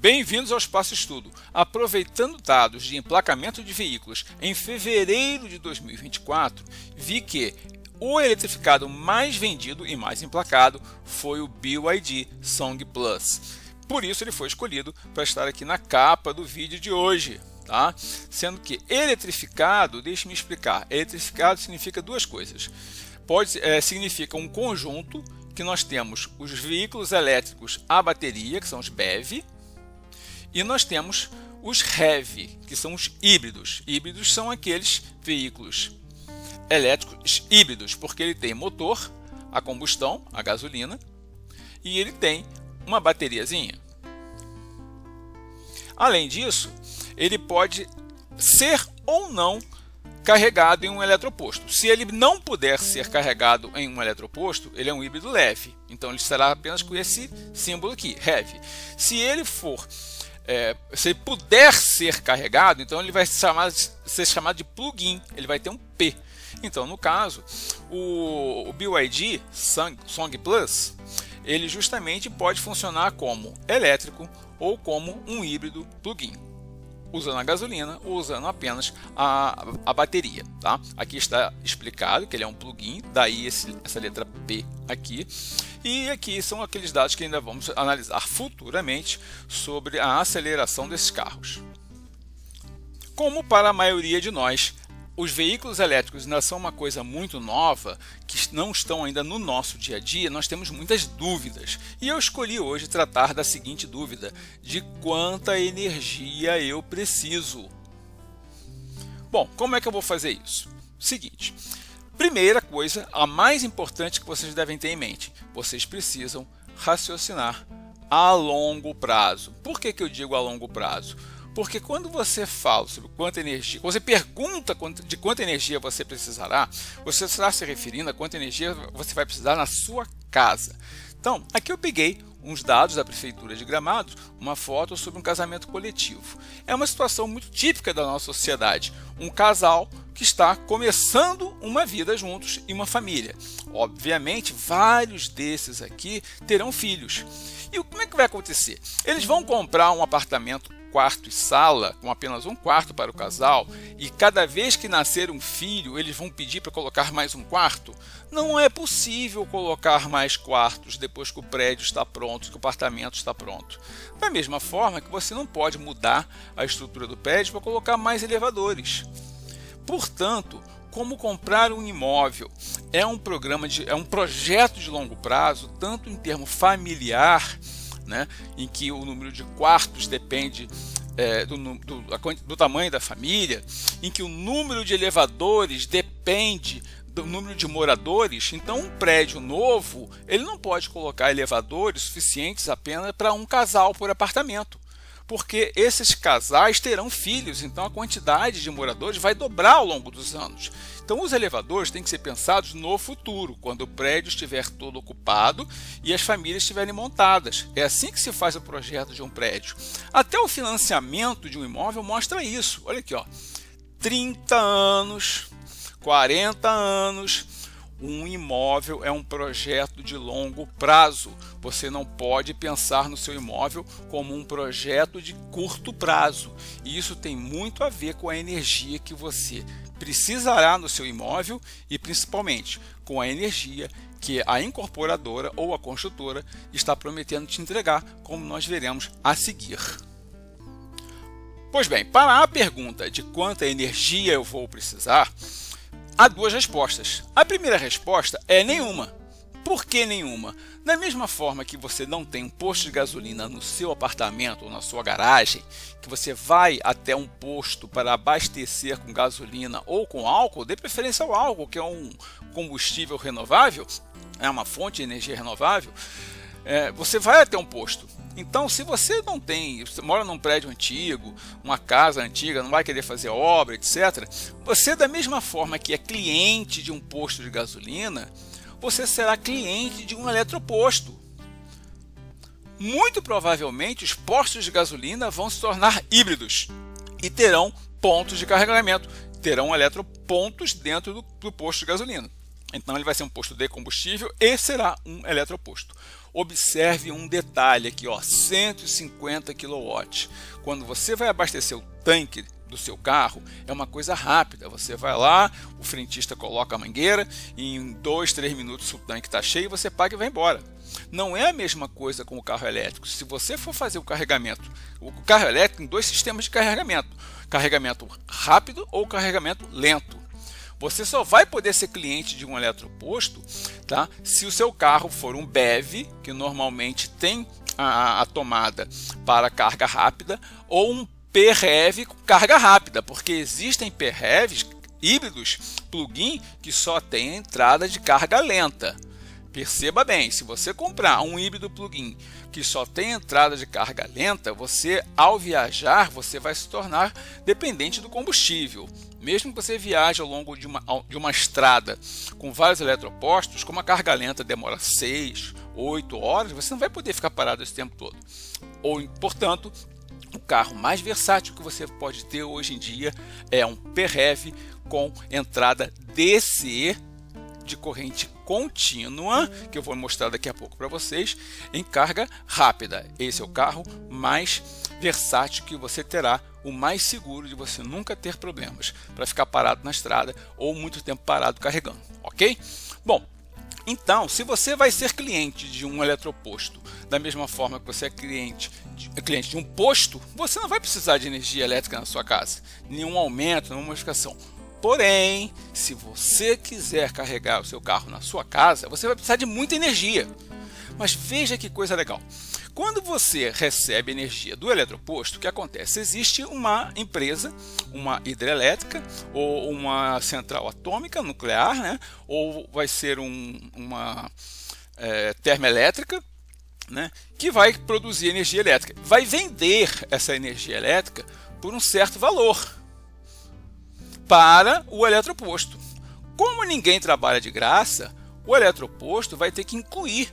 Bem-vindos ao Espaço Estudo. Aproveitando dados de emplacamento de veículos em fevereiro de 2024, vi que o eletrificado mais vendido e mais emplacado foi o BYD Song Plus. Por isso ele foi escolhido para estar aqui na capa do vídeo de hoje. Tá? Sendo que eletrificado, deixe-me explicar, eletrificado significa duas coisas. Significa um conjunto que nós temos os veículos elétricos a bateria, que são os BEV, e nós temos os HEV, que são os híbridos. Híbridos são aqueles veículos elétricos híbridos, porque ele tem motor, a combustão, a gasolina, e ele tem uma bateriazinha. Além disso, ele pode ser ou não carregado em um eletroposto. Se ele não puder ser carregado em um eletroposto, ele é um híbrido leve. Então ele estará apenas com esse símbolo aqui, heavy. Se ele puder ser carregado, então ele vai ser chamado de plug-in. Ele vai ter um P. Então, no caso, o BYD Song Plus, ele justamente pode funcionar como elétrico ou como um híbrido plug-in, usando a gasolina ou usando apenas a bateria. Tá? Aqui está explicado que ele é um plug-in, daí essa letra P aqui. E aqui são aqueles dados que ainda vamos analisar futuramente sobre a aceleração desses carros. Como para a maioria de nós, os veículos elétricos ainda são uma coisa muito nova, que não estão ainda no nosso dia a dia, nós temos muitas dúvidas. E eu escolhi hoje tratar da seguinte dúvida: de quanta energia eu preciso? Bom, como é que eu vou fazer isso? Seguinte, primeira coisa, a mais importante que vocês devem ter em mente: vocês precisam raciocinar a longo prazo. Por que eu digo a longo prazo? Porque quando você fala sobre quanta energia, você pergunta de quanta energia você precisará, você está se referindo a quanta energia você vai precisar na sua casa. Então, aqui eu peguei uns dados da Prefeitura de Gramados, uma foto sobre um casamento coletivo. É uma situação muito típica da nossa sociedade. Um casal que está começando uma vida juntos e uma família. Obviamente, vários desses aqui terão filhos. E como é que vai acontecer? Eles vão comprar um apartamento quarto e sala, com apenas um quarto para o casal, e cada vez que nascer um filho, eles vão pedir para colocar mais um quarto? Não é possível colocar mais quartos depois que o prédio está pronto, que o apartamento está pronto. Da mesma forma que você não pode mudar a estrutura do prédio para colocar mais elevadores. Portanto, como comprar um imóvel é um projeto de longo prazo, tanto em termo familiar, né, em que o número de quartos depende do tamanho da família, em que o número de elevadores depende do número de moradores. Então, um prédio novo, ele não pode colocar elevadores suficientes apenas para um casal por apartamento, porque esses casais terão filhos, então a quantidade de moradores vai dobrar ao longo dos anos. Então os elevadores têm que ser pensados no futuro, quando o prédio estiver todo ocupado e as famílias estiverem montadas. É assim que se faz o projeto de um prédio. Até o financiamento de um imóvel mostra isso. Olha aqui, ó, 30 anos, 40 anos... Um imóvel é um projeto de longo prazo. Você não pode pensar no seu imóvel como um projeto de curto prazo. E isso tem muito a ver com a energia que você precisará no seu imóvel e principalmente com a energia que a incorporadora ou a construtora está prometendo te entregar, como nós veremos a seguir. Pois bem, para a pergunta de quanta energia eu vou precisar, há duas respostas. A primeira resposta é nenhuma. Por que nenhuma? Da mesma forma que você não tem um posto de gasolina no seu apartamento ou na sua garagem, que você vai até um posto para abastecer com gasolina ou com álcool, dê preferência ao álcool, que é um combustível renovável, é uma fonte de energia renovável, você vai até um posto. Então, se você você mora num prédio antigo, uma casa antiga, não vai querer fazer obra, etc., você, da mesma forma que é cliente de um posto de gasolina, você será cliente de um eletroposto. Muito provavelmente, os postos de gasolina vão se tornar híbridos e terão pontos de carregamento, terão eletropontos dentro do posto de gasolina. Então ele vai ser um posto de combustível e será um eletroposto. Observe um detalhe aqui, ó, 150 kW. Quando você vai abastecer o tanque do seu carro, é uma coisa rápida. Você vai lá, o frentista coloca a mangueira e em 2, 3 minutos o tanque está cheio, você paga e vai embora. Não é a mesma coisa com o carro elétrico. Se você for fazer o carregamento, o carro elétrico tem 2 sistemas de carregamento: carregamento rápido ou carregamento lento. Você só vai poder ser cliente de um eletroposto, tá, se o seu carro for um BEV, que normalmente tem a tomada para carga rápida, ou um PHEV com carga rápida, porque existem PHEVs híbridos plug-in que só tem entrada de carga lenta. Perceba bem, se você comprar um híbrido plug-in que só tem entrada de carga lenta, você, ao viajar, você vai se tornar dependente do combustível. Mesmo que você viaje ao longo de uma estrada com vários eletropostos, como a carga lenta demora 6, 8 horas, você não vai poder ficar parado esse tempo todo. Ou, portanto, o carro mais versátil que você pode ter hoje em dia é um PHEV com entrada DC de corrente contínua, que eu vou mostrar daqui a pouco para vocês, em carga rápida. Esse é o carro mais versátil que você terá, o mais seguro de você nunca ter problemas para ficar parado na estrada ou muito tempo parado carregando, ok? Bom, então, se você vai ser cliente de um eletroposto, da mesma forma que você é cliente de um posto, você não vai precisar de energia elétrica na sua casa, nenhum aumento, nenhuma modificação. Porém, se você quiser carregar o seu carro na sua casa, você vai precisar de muita energia. Mas veja que coisa legal. Quando você recebe energia do eletroposto, o que acontece? Existe uma empresa, uma hidrelétrica, ou uma central atômica nuclear, né? Ou vai ser uma termoelétrica, né? Que vai produzir energia elétrica. Vai vender essa energia elétrica por um certo valor para o eletroposto. Como ninguém trabalha de graça, o eletroposto vai ter que incluir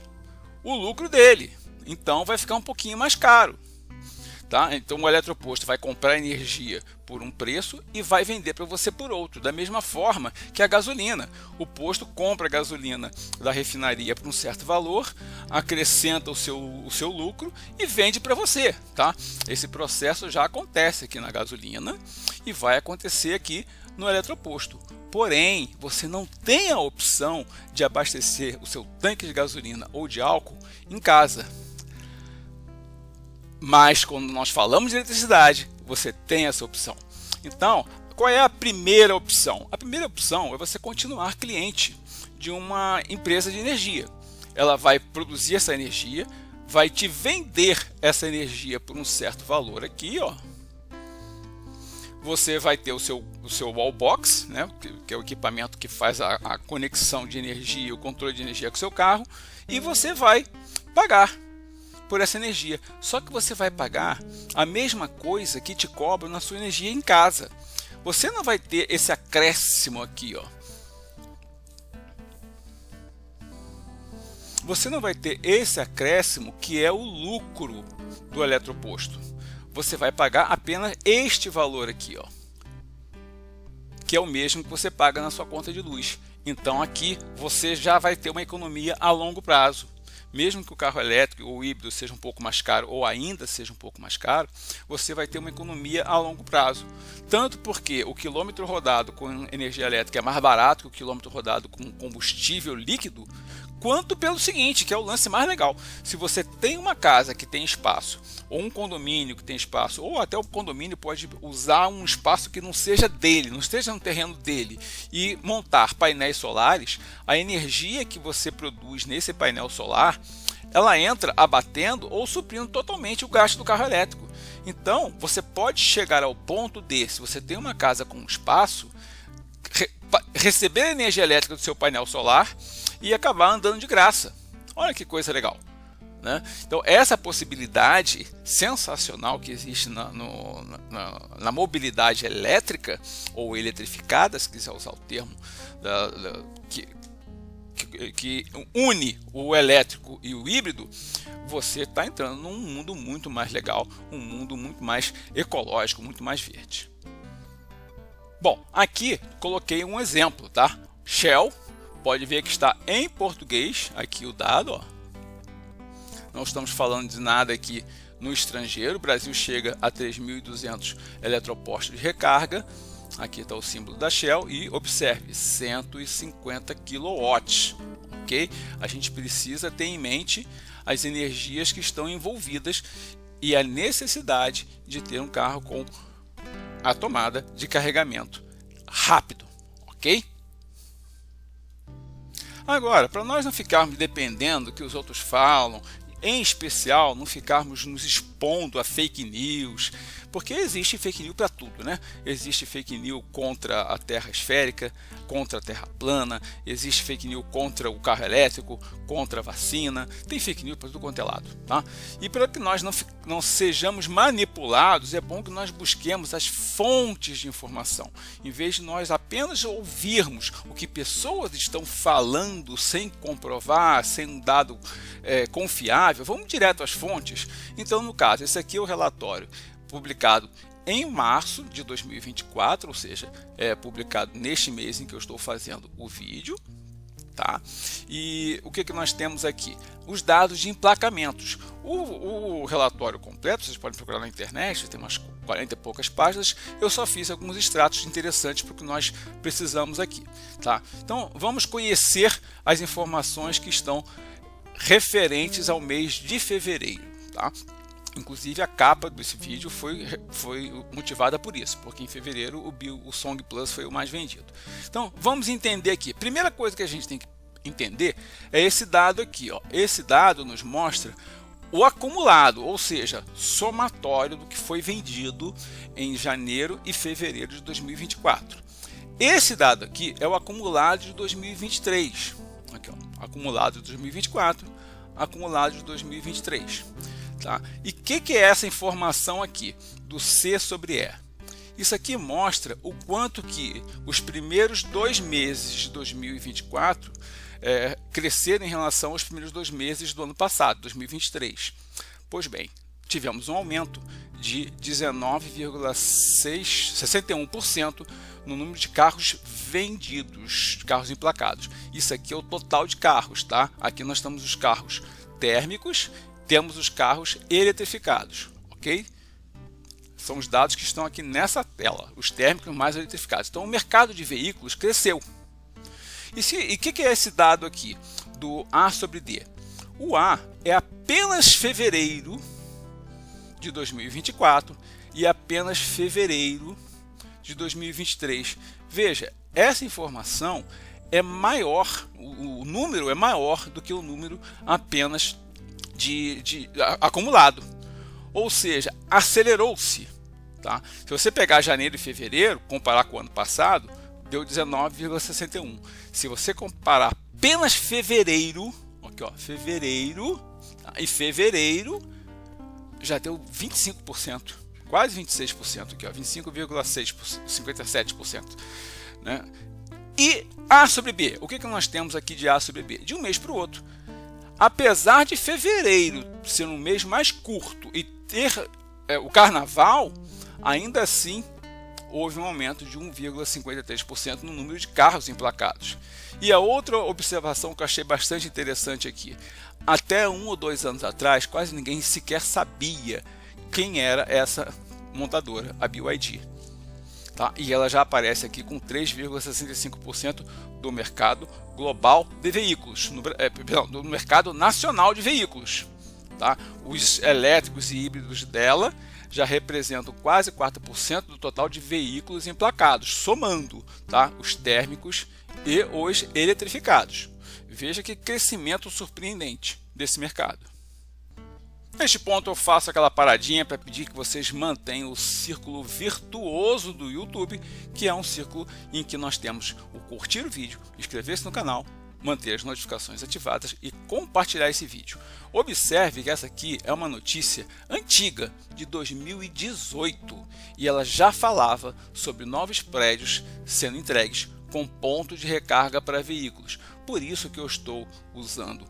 o lucro dele. Então vai ficar um pouquinho mais caro. Tá? Então o eletroposto vai comprar energia por um preço e vai vender para você por outro. Da mesma forma que a gasolina. O posto compra a gasolina da refinaria por um certo valor, acrescenta o seu lucro e vende para você. Tá? Esse processo já acontece aqui na gasolina e vai acontecer aqui no eletroposto. Porém, você não tem a opção de abastecer o seu tanque de gasolina ou de álcool em casa. Mas quando nós falamos de eletricidade, você tem essa opção. Então, qual é a primeira opção? A primeira opção é você continuar cliente de uma empresa de energia. Ela vai produzir essa energia, vai te vender essa energia por um certo valor aqui, ó. Você vai ter o seu wallbox, né, que é o equipamento que faz a conexão de energia, o controle de energia com o seu carro, e você vai pagar por essa energia. Só que você vai pagar a mesma coisa que te cobram na sua energia em casa. Você não vai ter esse acréscimo aqui, ó. Você não vai ter esse acréscimo que é o lucro do eletroposto. Você vai pagar apenas este valor aqui, ó, que é o mesmo que você paga na sua conta de luz. Então aqui você já vai ter uma economia a longo prazo. Mesmo que o carro elétrico ou híbrido seja um pouco mais caro ou ainda seja um pouco mais caro, você vai ter uma economia a longo prazo. Tanto porque o quilômetro rodado com energia elétrica é mais barato que o quilômetro rodado com combustível líquido, quanto pelo seguinte, que é o lance mais legal. Se você tem uma casa que tem espaço, ou um condomínio que tem espaço, ou até o condomínio pode usar um espaço que não seja dele, não esteja no terreno dele, e montar painéis solares, a energia que você produz nesse painel solar, ela entra abatendo ou suprindo totalmente o gasto do carro elétrico. Então, você pode chegar ao ponto de, se você tem uma casa com espaço, receber a energia elétrica do seu painel solar e acabar andando de graça. Olha que coisa legal, né? Então essa possibilidade sensacional que existe na mobilidade elétrica ou eletrificada, se quiser usar o termo que une o elétrico e o híbrido, você está entrando num mundo muito mais legal, um mundo muito mais ecológico, muito mais verde. Bom, aqui coloquei um exemplo, tá? Shell, pode ver que está em português, aqui o dado, ó. não estamos falando de nada aqui no estrangeiro. O Brasil chega a 3.200 eletropostos de recarga. Aqui está o símbolo da Shell e observe, 150 kW, ok? A gente precisa ter em mente as energias que estão envolvidas e a necessidade de ter um carro com a tomada de carregamento rápido, ok? Agora, para nós não ficarmos dependendo do que os outros falam, em especial não ficarmos nos expondo a fake news, porque existe fake news para tudo, né? Existe fake news contra a Terra esférica, contra a Terra plana, existe fake news contra o carro elétrico, contra a vacina, tem fake news para tudo quanto é lado, tá? E para que nós não sejamos manipulados, é bom que nós busquemos as fontes de informação, em vez de nós apenas ouvirmos o que pessoas estão falando sem comprovar, sem um dado confiável. Vamos direto às fontes. Então, no caso, esse aqui é o relatório publicado em março de 2024, ou seja, é publicado neste mês em que eu estou fazendo o vídeo, tá? E o que nós temos aqui? Os dados de emplacamentos. O relatório completo, vocês podem procurar na internet, tem umas 40 e poucas páginas. Eu só fiz alguns extratos interessantes para o que nós precisamos aqui, tá? Então, vamos conhecer as informações que estão referentes ao mês de fevereiro, tá? Inclusive a capa desse vídeo foi motivada por isso, porque em fevereiro o Song Plus foi o mais vendido. Então vamos entender aqui. Primeira coisa que a gente tem que entender é esse dado aqui, ó. Esse dado nos mostra o acumulado, ou seja, somatório do que foi vendido em janeiro e fevereiro de 2024. Esse dado aqui é o acumulado de 2023. Aqui, ó, acumulado de 2024, acumulado de 2023. Tá? E o que é essa informação aqui do C sobre E? Isso aqui mostra o quanto que os primeiros 2 meses de 2024 cresceram em relação aos primeiros 2 meses do ano passado, 2023. Pois bem, tivemos um aumento de 19,61% no número de carros vendidos, de carros emplacados. Isso aqui é o total de carros, tá? Aqui nós temos os carros térmicos, temos os carros eletrificados, ok? São os dados que estão aqui nessa tela, os térmicos mais eletrificados. Então o mercado de veículos cresceu. E o que é esse dado aqui do A sobre D? O A é apenas fevereiro de 2024 e apenas fevereiro de 2023. Veja, essa informação é maior, o número é maior do que o número apenas de acumulado, ou seja, acelerou-se, tá? Se você pegar janeiro e fevereiro, comparar com o ano passado, deu 19,61. Se você comparar apenas fevereiro, aqui, ó, fevereiro, tá? E fevereiro já deu 25%, quase 26% aqui, ó, 25,57%, né? E A sobre B, o que nós temos aqui de A sobre B? De um mês para o outro. Apesar de fevereiro ser um mês mais curto e ter o carnaval, ainda assim houve um aumento de 1,53% no número de carros emplacados. E a outra observação que eu achei bastante interessante aqui, até 1 ou 2 anos atrás, quase ninguém sequer sabia quem era essa montadora, a BYD. Tá? E ela já aparece aqui com 3,65% do mercado global de veículos, do mercado nacional de veículos. Tá? Os elétricos e híbridos dela já representam quase 4% do total de veículos emplacados, somando, tá? Os térmicos e os eletrificados. Veja que crescimento surpreendente desse mercado. Neste ponto eu faço aquela paradinha para pedir que vocês mantenham o círculo virtuoso do YouTube, que é um círculo em que nós temos o curtir o vídeo, inscrever-se no canal, manter as notificações ativadas e compartilhar esse vídeo. Observe que essa aqui é uma notícia antiga, de 2018, e ela já falava sobre novos prédios sendo entregues com ponto de recarga para veículos. Por isso que eu estou usando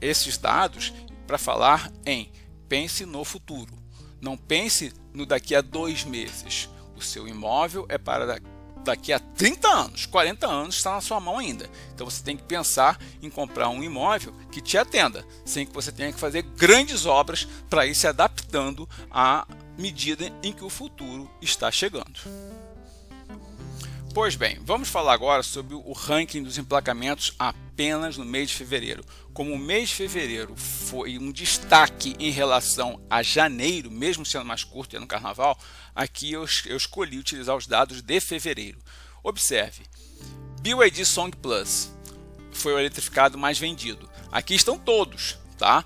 esses dados para falar em pense no futuro. Não pense no daqui a 2 meses. O seu imóvel é para daqui a 30 anos, 40 anos está na sua mão ainda. Então você tem que pensar em comprar um imóvel que te atenda, sem que você tenha que fazer grandes obras para ir se adaptando à medida em que o futuro está chegando. Pois bem, vamos falar agora sobre o ranking dos emplacamentos apenas no mês de fevereiro. Como o mês de fevereiro foi um destaque em relação a janeiro, mesmo sendo mais curto e no carnaval, aqui eu escolhi utilizar os dados de fevereiro. Observe, BYD Song Plus foi o eletrificado mais vendido. Aqui estão todos, tá?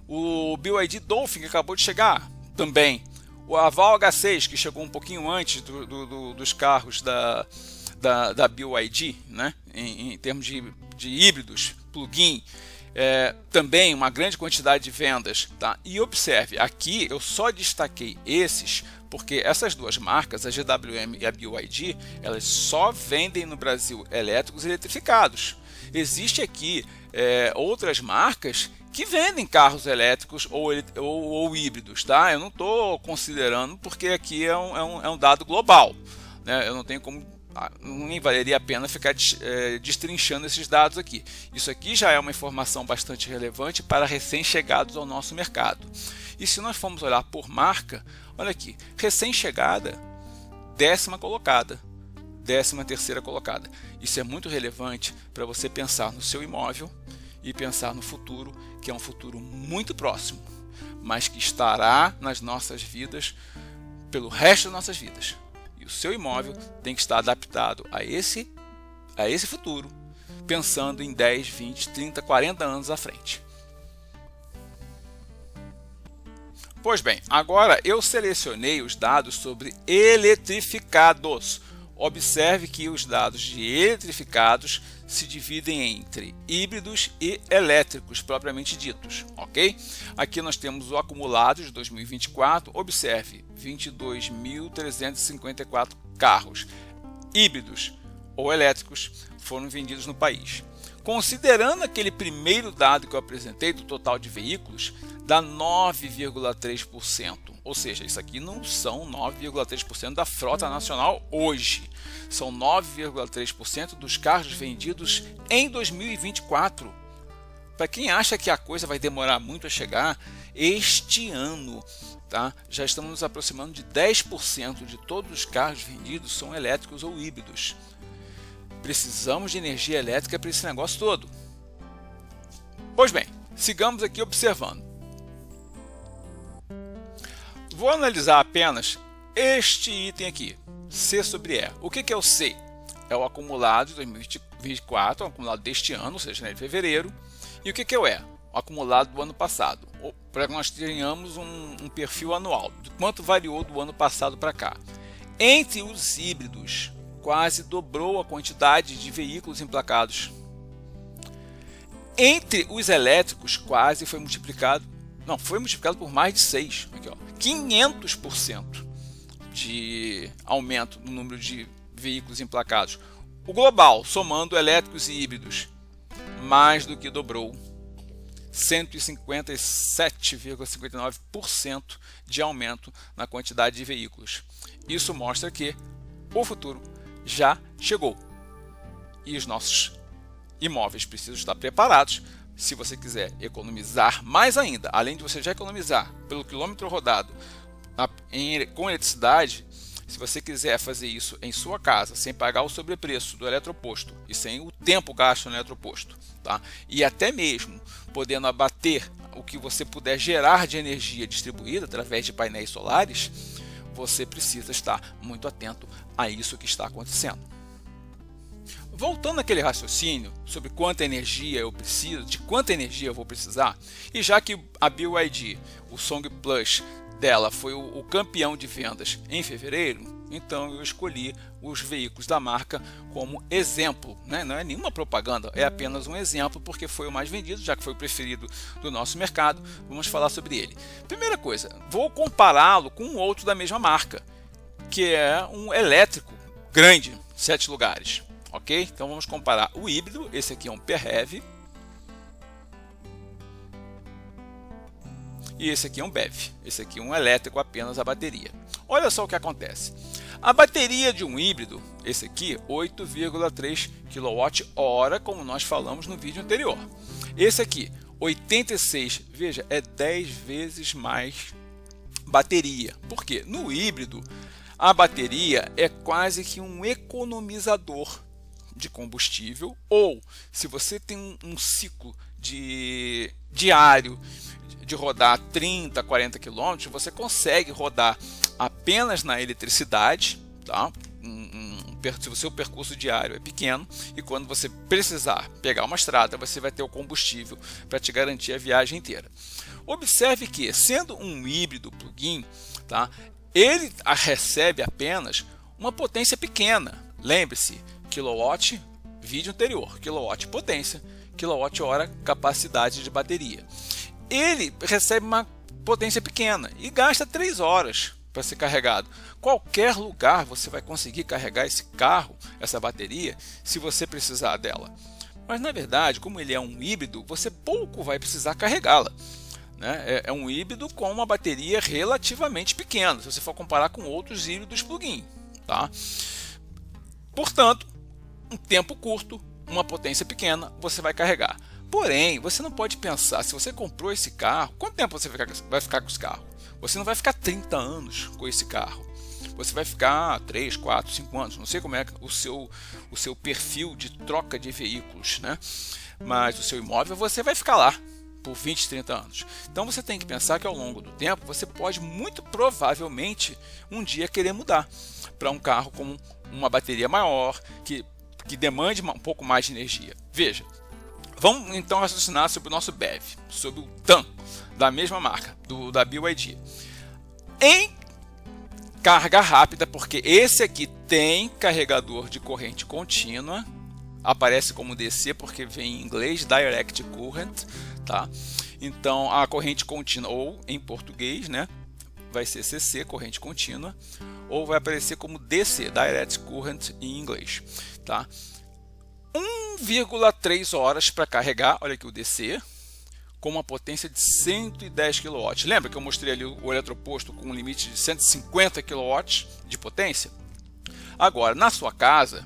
O BYD Dolphin que acabou de chegar, também. O Aval H6, que chegou um pouquinho antes dos carros da BYD, né? em termos de híbridos, plug-in, também uma grande quantidade de vendas. Tá? E observe, aqui eu só destaquei esses porque essas duas marcas, a GWM e a BYD, elas só vendem no Brasil elétricos e eletrificados. Existe aqui outras marcas que vendem carros elétricos ou híbridos, tá? Eu não estou considerando porque aqui é um dado global, né? Eu não tenho como, nem valeria a pena ficar destrinchando esses dados aqui. Isso aqui já é uma informação bastante relevante para recém-chegados ao nosso mercado. E se nós formos olhar por marca, olha aqui, recém-chegada, 10ª colocada, 13ª colocada. Isso é muito relevante para você pensar no seu imóvel e pensar no futuro, que é um futuro muito próximo, mas que estará nas nossas vidas pelo resto das nossas vidas. E o seu imóvel tem que estar adaptado a esse futuro, pensando em 10, 20, 30, 40 anos à frente. Pois bem, agora eu selecionei os dados sobre eletrificados. Observe que os dados de eletrificados se dividem entre híbridos e elétricos propriamente ditos, ok? Aqui nós temos o acumulado de 2024, observe, 22.354 carros híbridos ou elétricos foram vendidos no país. Considerando aquele primeiro dado que eu apresentei do total de veículos, dá 9,3%. Ou seja, isso aqui não são 9,3% da frota nacional hoje. São 9,3% dos carros vendidos em 2024. Para quem acha que a coisa vai demorar muito a chegar, este ano, tá? Já estamos nos aproximando de 10% de todos os carros vendidos são elétricos ou híbridos. Precisamos de energia elétrica para esse negócio todo. Pois bem, sigamos aqui observando. Vou analisar apenas este item aqui, C sobre E. O que é o C? É o acumulado de 2024, o acumulado deste ano, ou seja, de fevereiro. E o que é o E? O acumulado do ano passado, para que nós tenhamos um perfil anual, de quanto variou do ano passado para cá. Entre os híbridos, quase dobrou a quantidade de veículos emplacados. Entre os elétricos, quase foi multiplicado. Não, foi multiplicado por mais de 6. Aqui, ó, 500% de aumento no número de veículos emplacados. O global, somando elétricos e híbridos, mais do que dobrou. 157,59% de aumento na quantidade de veículos. Isso mostra que o futuro já chegou. E os nossos imóveis precisam estar preparados. Se você quiser economizar mais ainda, além de você já economizar pelo quilômetro rodado com eletricidade, se você quiser fazer isso em sua casa, sem pagar o sobrepreço do eletroposto e sem o tempo gasto no eletroposto, tá? E até mesmo podendo abater o que você puder gerar de energia distribuída através de painéis solares, você precisa estar muito atento a isso que está acontecendo. Voltando àquele raciocínio sobre quanta energia eu preciso, de quanta energia eu vou precisar, e já que a BYD, o Song Plus dela foi o campeão de vendas em fevereiro, então eu escolhi os veículos da marca como exemplo, né? Não é nenhuma propaganda, é apenas um exemplo porque foi o mais vendido, já que foi o preferido do nosso mercado. Vamos falar sobre ele. Primeira coisa, vou compará-lo com outro da mesma marca, que é um elétrico grande, 7 lugares. Ok? Então vamos comparar o híbrido. Esse aqui é um PHEV e esse aqui é um BEV. Esse aqui é um elétrico apenas a bateria. Olha só o que acontece. A bateria de um híbrido, esse aqui, 8,3 kWh, como nós falamos no vídeo anterior. Esse aqui, 86, veja, é 10 vezes mais bateria. Por quê? No híbrido, a bateria é quase que um economizador de combustível, ou se você tem um ciclo diário de rodar 30, 40 km, você consegue rodar apenas na eletricidade, tá? Se o seu percurso diário é pequeno, e quando você precisar pegar uma estrada, você vai ter o combustível para te garantir a viagem inteira. Observe que, sendo um híbrido plug-in, tá? Ele recebe apenas uma potência pequena. Lembre-se, kilowatt, vídeo anterior, kilowatt potência, quilowatt-hora capacidade de bateria. Ele recebe uma potência pequena e gasta 3 horas para ser carregado. Qualquer lugar você vai conseguir carregar esse carro, essa bateria, se você precisar dela. Mas na verdade, como ele é um híbrido, você pouco vai precisar carregá-la, né? É um híbrido com uma bateria relativamente pequena, se você for comparar com outros híbridos plug-in, tá? Portanto, um tempo curto, uma potência pequena, você vai carregar. Porém, você não pode pensar, se você comprou esse carro, quanto tempo você vai ficar com esse carro? Você não vai ficar 30 anos com esse carro. Você vai ficar 3, 4, 5 anos. Não sei como é o seu perfil de troca de veículos, né? Mas o seu imóvel você vai ficar lá por 20, 30 anos. Então você tem que pensar que ao longo do tempo você pode muito provavelmente um dia querer mudar para um carro com uma bateria maior, que demande um pouco mais de energia. Veja, vamos então raciocinar sobre o nosso BEV, sobre o TAN, da mesma marca, da BYD. Em carga rápida, porque esse aqui tem carregador de corrente contínua, aparece como DC porque vem em inglês, Direct Current, tá? Então a corrente contínua, ou em português, né, vai ser CC, corrente contínua, ou vai aparecer como DC, Direct Current em inglês, tá? 1,3 horas para carregar, olha aqui o DC, com uma potência de 110 kW. Lembra que eu mostrei ali o eletroposto com um limite de 150 kW de potência? Agora, na sua casa,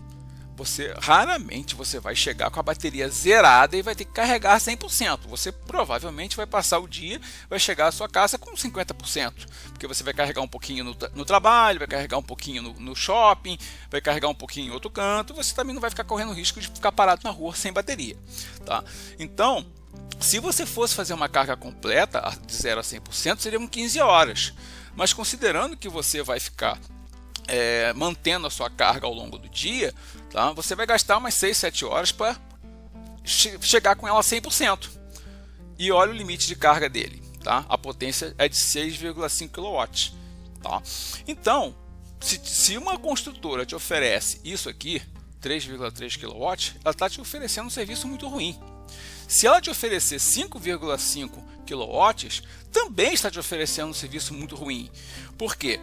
raramente você vai chegar com a bateria zerada e vai ter que carregar 100%. Você provavelmente vai passar o dia, vai chegar à sua casa com 50%, porque você vai carregar um pouquinho no trabalho, vai carregar um pouquinho no shopping, vai carregar um pouquinho em outro canto. Você também não vai ficar correndo risco de ficar parado na rua sem bateria, tá? Então, se você fosse fazer uma carga completa de 0 a 100%, seriam 15 horas. Mas considerando que você vai ficar mantendo a sua carga ao longo do dia, tá? Você vai gastar umas 6, 7 horas para chegar com ela a 100%. E olha o limite de carga dele, tá? A potência é de 6,5 kW. Tá? Então, se uma construtora te oferece isso aqui, 3,3 kW, ela está te oferecendo um serviço muito ruim. Se ela te oferecer 5,5 kW, também está te oferecendo um serviço muito ruim. Por quê?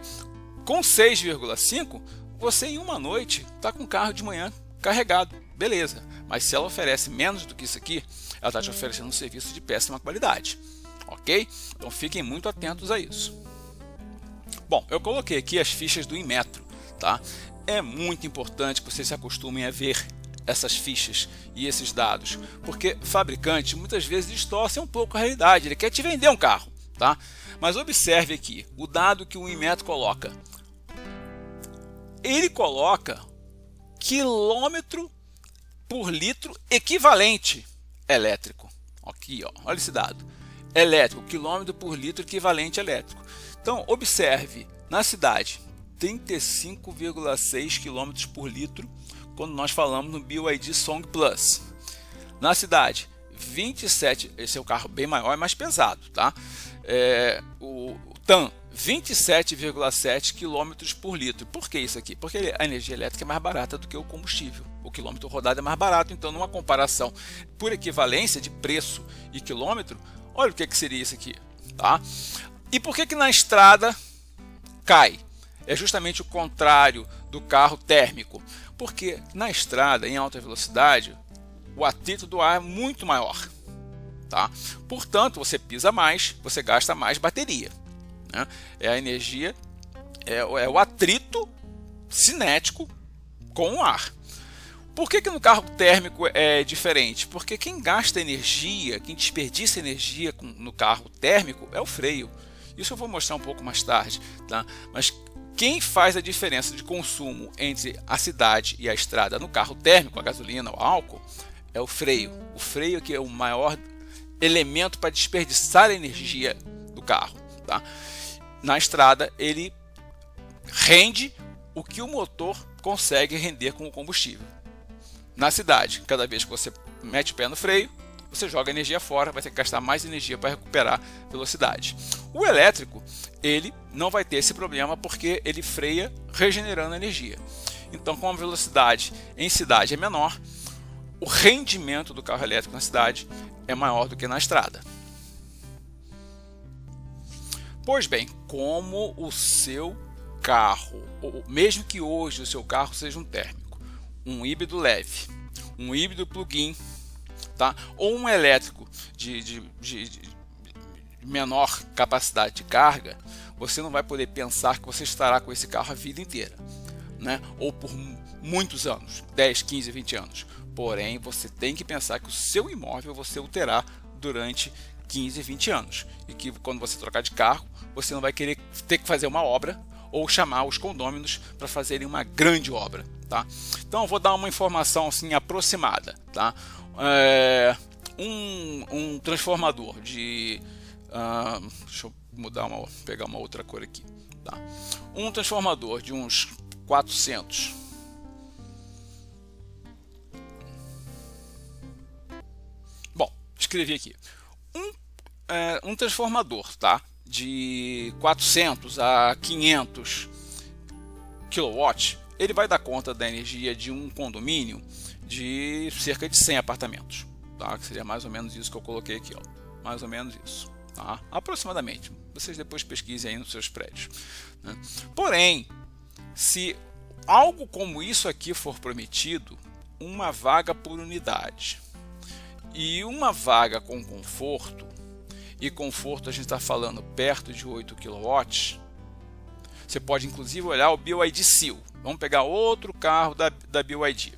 Com 6,5, você em uma noite está com o carro de manhã carregado, beleza. Mas se ela oferece menos do que isso aqui, ela está te oferecendo um serviço de péssima qualidade, ok? Então fiquem muito atentos a isso. Bom, eu coloquei aqui as fichas do Inmetro, tá? É muito importante que vocês se acostumem a ver essas fichas e esses dados, porque fabricantes muitas vezes distorcem um pouco a realidade. Ele quer te vender um carro, tá? Mas observe aqui o dado que o Inmetro coloca. Ele coloca quilômetro por litro equivalente elétrico. Aqui, ó, olha esse dado. Elétrico, quilômetro por litro equivalente elétrico. Então, observe, na cidade, 35,6 km por litro, quando nós falamos no BYD Song Plus. Na cidade, 27, esse é o carro bem maior e mais pesado, tá? O TAN, 27,7 km por litro. Por que isso aqui? Porque a energia elétrica é mais barata do que o combustível. O quilômetro rodado é mais barato, então numa comparação por equivalência de preço e quilômetro, olha o que seria isso aqui, tá? E por que na estrada cai? É justamente o contrário do carro térmico. Porque na estrada, em alta velocidade, o atrito do ar é muito maior, tá? Portanto, você pisa mais, você gasta mais bateria, né? É a energia, é o atrito cinético com o ar. Por que no carro térmico é diferente? Porque quem gasta energia, quem desperdiça energia no carro térmico é o freio. Isso eu vou mostrar um pouco mais tarde, tá? Mas quem faz a diferença de consumo entre a cidade e a estrada no carro térmico, a gasolina ou álcool, é o freio. O freio que é o maior elemento para desperdiçar a energia do carro, tá? Na estrada ele rende o que o motor consegue render com o combustível. Na cidade, cada vez que você mete o pé no freio, você joga energia fora, vai ter que gastar mais energia para recuperar velocidade. O elétrico, ele não vai ter esse problema porque ele freia regenerando energia. Então, como a velocidade em cidade é menor, o rendimento do carro elétrico na cidade é maior do que na estrada. Pois bem, como o seu carro, mesmo que hoje o seu carro seja um térmico, um híbrido leve, um híbrido plug-in, tá? Ou um elétrico de menor capacidade de carga, você não vai poder pensar que você estará com esse carro a vida inteira, né? Ou por muitos anos, 10, 15, 20 anos. Porém, você tem que pensar que o seu imóvel você o terá durante 15, 20 anos. E que quando você trocar de carro, você não vai querer ter que fazer uma obra ou chamar os condôminos para fazerem uma grande obra, tá? Então eu vou dar uma informação assim aproximada, tá? Um transformador de deixa eu pegar uma outra cor aqui, tá? Um transformador de uns 400 escrevi aqui um transformador, tá? De 400 a 500 kW, ele vai dar conta da energia de um condomínio de cerca de 100 apartamentos, tá? Que seria mais ou menos isso que eu coloquei aqui, ó. Mais ou menos isso, tá? Aproximadamente. Vocês depois pesquisem aí nos seus prédios, né? Porém, se algo como isso aqui for prometido, uma vaga por unidade e uma vaga com conforto, e conforto a gente está falando perto de 8 kW, você pode inclusive olhar o BYD Seal. Vamos pegar outro carro da BYD.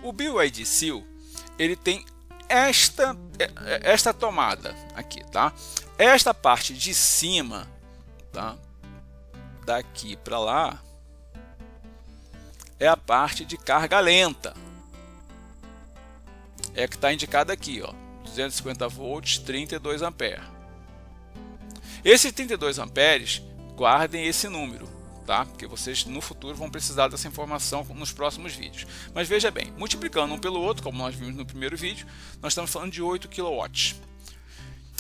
O BYD Seal, ele tem esta tomada aqui, tá? Esta parte de cima, tá? Daqui para lá é a parte de carga lenta. É que está indicado aqui, ó, 250 volts, 32 amperes. Esses 32 amperes, guardem esse número, tá? Porque vocês no futuro vão precisar dessa informação nos próximos vídeos. Mas veja bem, multiplicando um pelo outro, como nós vimos no primeiro vídeo, nós estamos falando de 8 kW.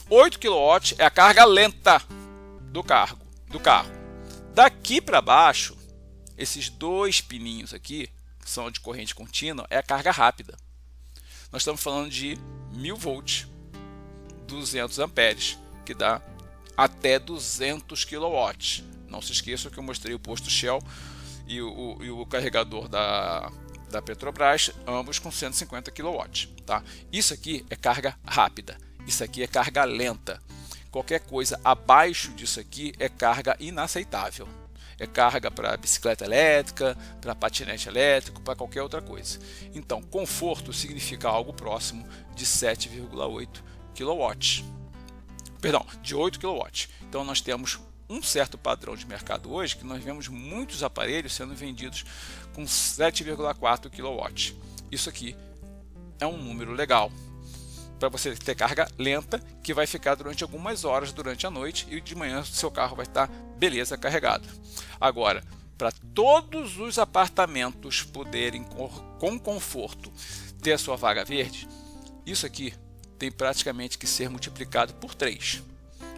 8 kW é a carga lenta do carro. Daqui para baixo, esses dois pininhos aqui, que são de corrente contínua, é a carga rápida. Nós estamos falando de 1000 volts, 200 amperes, que dá até 200 kW. Não se esqueçam que eu mostrei o posto Shell e o carregador da Petrobras, ambos com 150 kW. Tá? Isso aqui é carga rápida, isso aqui é carga lenta. Qualquer coisa abaixo disso aqui é carga inaceitável. É carga para bicicleta elétrica, para patinete elétrico, para qualquer outra coisa. Então, conforto significa algo próximo de 7,8 kW. Perdão, de 8 kW. Então, nós temos um certo padrão de mercado hoje, que nós vemos muitos aparelhos sendo vendidos com 7,4 kW. Isso aqui é um número legal para você ter carga lenta, que vai ficar durante algumas horas durante a noite, e de manhã seu carro vai estar beleza carregado. Agora, para todos os apartamentos poderem com conforto ter a sua vaga verde, isso aqui tem praticamente que ser multiplicado por 3,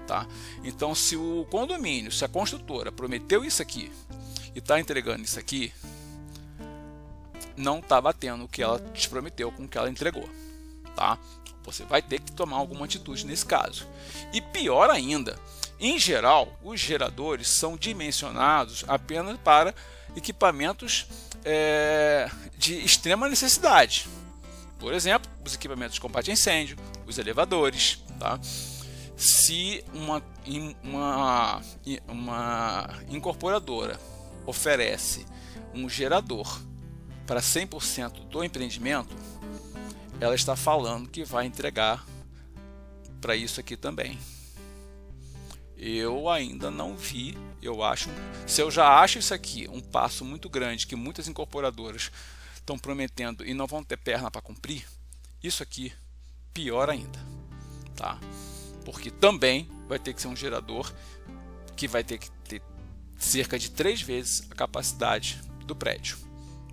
tá? Então, se o condomínio, se a construtora prometeu isso aqui e está entregando isso aqui, não está batendo o que ela te prometeu com o que ela entregou, tá? Você vai ter que tomar alguma atitude nesse caso. E pior ainda, em geral, os geradores são dimensionados apenas para equipamentos de extrema necessidade. Por exemplo, os equipamentos de combate a incêndio, os elevadores, tá? se uma incorporadora oferece um gerador para 100% do empreendimento, ela está falando que vai entregar para isso aqui também. Eu ainda não vi, se eu já acho isso aqui um passo muito grande que muitas incorporadoras estão prometendo e não vão ter perna para cumprir, isso aqui pior ainda, tá? Porque também vai ter que ser um gerador que vai ter que ter cerca de 3 vezes a capacidade do prédio,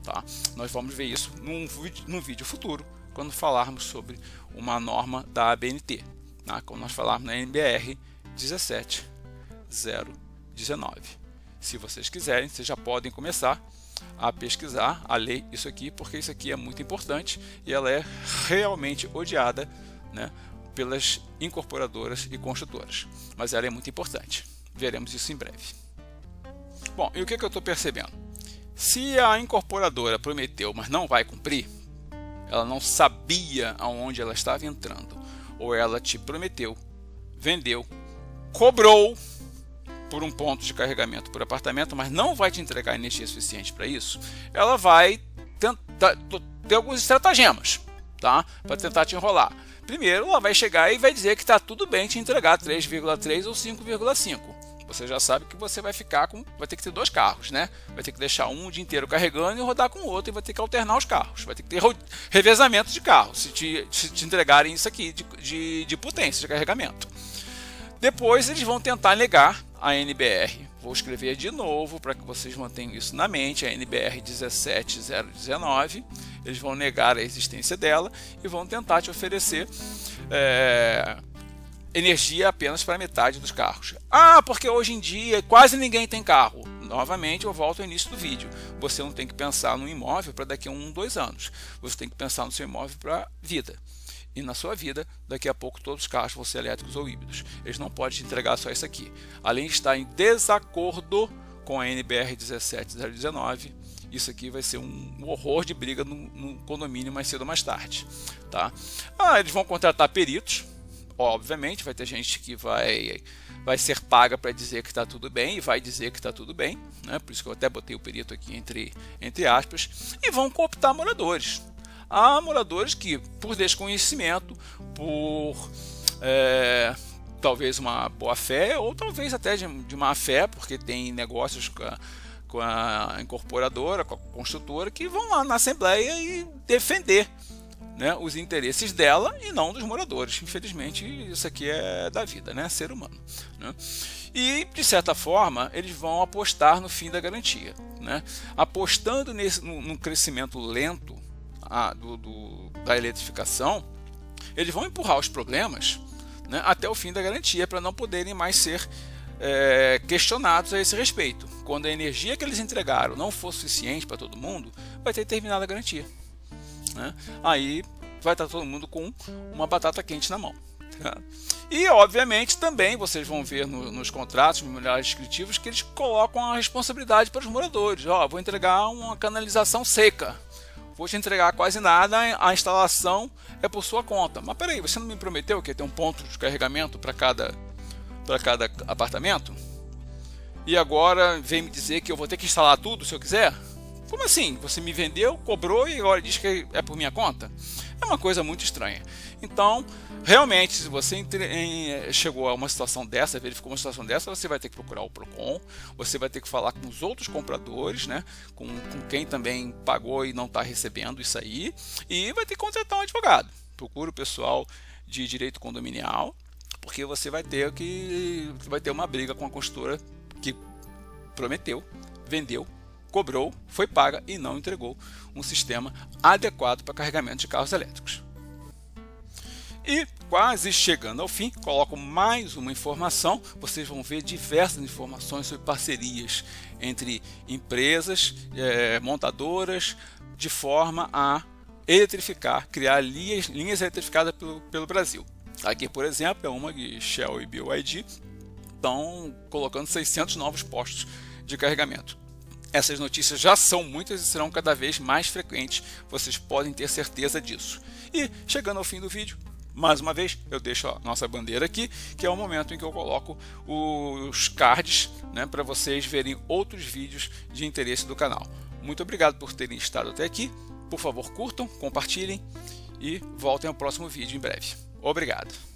tá? Nós vamos ver isso num vídeo futuro, quando falarmos sobre uma norma da ABNT, tá? Quando nós falarmos na NBR 17019. Se vocês quiserem, vocês já podem começar a pesquisar, a ler isso aqui, porque isso aqui é muito importante e ela é realmente odiada, né, pelas incorporadoras e construtoras, mas ela é muito importante. Veremos isso em breve. Bom, e o que eu estou percebendo? Se a incorporadora prometeu, mas não vai cumprir, ela não sabia aonde ela estava entrando, ou ela te prometeu, vendeu, cobrou por um ponto de carregamento por apartamento, mas não vai te entregar energia suficiente para isso, ela vai tentar ter alguns estratagemas, tá? Para tentar te enrolar. Primeiro, ela vai chegar e vai dizer que está tudo bem te entregar 3,3 ou 5,5. Você já sabe que você vai ter que ter 2 carros, né? Vai ter que deixar um o dia inteiro carregando e rodar com o outro, e vai ter que alternar os carros. Vai ter que ter revezamento de carros, se te entregarem isso aqui de potência, de carregamento. Depois eles vão tentar negar a NBR. Vou escrever de novo para que vocês mantenham isso na mente, a NBR 17019. Eles vão negar a existência dela e vão tentar te oferecer energia apenas para metade dos carros. Ah, porque hoje em dia quase ninguém tem carro. Novamente eu volto ao início do vídeo. Você não tem que pensar no imóvel para daqui a 1, 2 anos. Você tem que pensar no seu imóvel para a vida. E na sua vida, daqui a pouco todos os carros vão ser elétricos ou híbridos. Eles não podem te entregar só isso aqui. Além de estar em desacordo com a NBR 17019, isso aqui vai ser um horror de briga no condomínio mais cedo ou mais tarde, tá? Eles vão contratar peritos. Obviamente, vai ter gente que vai ser paga para dizer que está tudo bem, e vai dizer que está tudo bem, né? Por isso que eu até botei o perito aqui entre aspas, e vão cooptar moradores. Há moradores que, por desconhecimento, por talvez uma boa fé, ou talvez até de má fé, porque tem negócios com a incorporadora, com a construtora, que vão lá na Assembleia e defender, né, os interesses dela e não dos moradores. Infelizmente, isso aqui é da vida, né, ser humano, né? E, de certa forma, eles vão apostar no fim da garantia, né? Apostando num crescimento lento da eletrificação, eles vão empurrar os problemas, né, até o fim da garantia, para não poderem mais ser questionados a esse respeito. Quando a energia que eles entregaram não for suficiente para todo mundo, vai ter terminado a garantia, né? Aí vai estar todo mundo com uma batata quente na mão, tá? E obviamente também vocês vão ver nos contratos, nos memoriais descritivos, que eles colocam a responsabilidade para os moradores. Vou entregar uma canalização seca, vou te entregar quase nada, a instalação é por sua conta. Mas peraí, você não me prometeu que ia ter um ponto de carregamento para cada apartamento? E agora vem me dizer que eu vou ter que instalar tudo se eu quiser? Como assim? Você me vendeu, cobrou e agora diz que é por minha conta? É uma coisa muito estranha. Então, realmente, se você chegou a uma situação dessa, verificou uma situação dessa, você vai ter que procurar o PROCON, você vai ter que falar com os outros compradores, né, com quem também pagou e não está recebendo isso aí, e vai ter que contratar um advogado. Procura o pessoal de direito condominial, porque você vai ter uma briga com a construtora que prometeu, vendeu, cobrou, foi paga e não entregou um sistema adequado para carregamento de carros elétricos. E quase chegando ao fim, coloco mais uma informação. Vocês vão ver diversas informações sobre parcerias entre empresas, montadoras, de forma a eletrificar, criar linhas eletrificadas pelo Brasil. Aqui, por exemplo, é uma que Shell e BYD estão colocando 600 novos postos de carregamento. Essas notícias já são muitas e serão cada vez mais frequentes, vocês podem ter certeza disso. E chegando ao fim do vídeo, Mais uma vez, eu deixo a nossa bandeira aqui, que é o momento em que eu coloco os cards, né, para vocês verem outros vídeos de interesse do canal. Muito obrigado por terem estado até aqui. Por favor, curtam, compartilhem e voltem ao próximo vídeo em breve. Obrigado!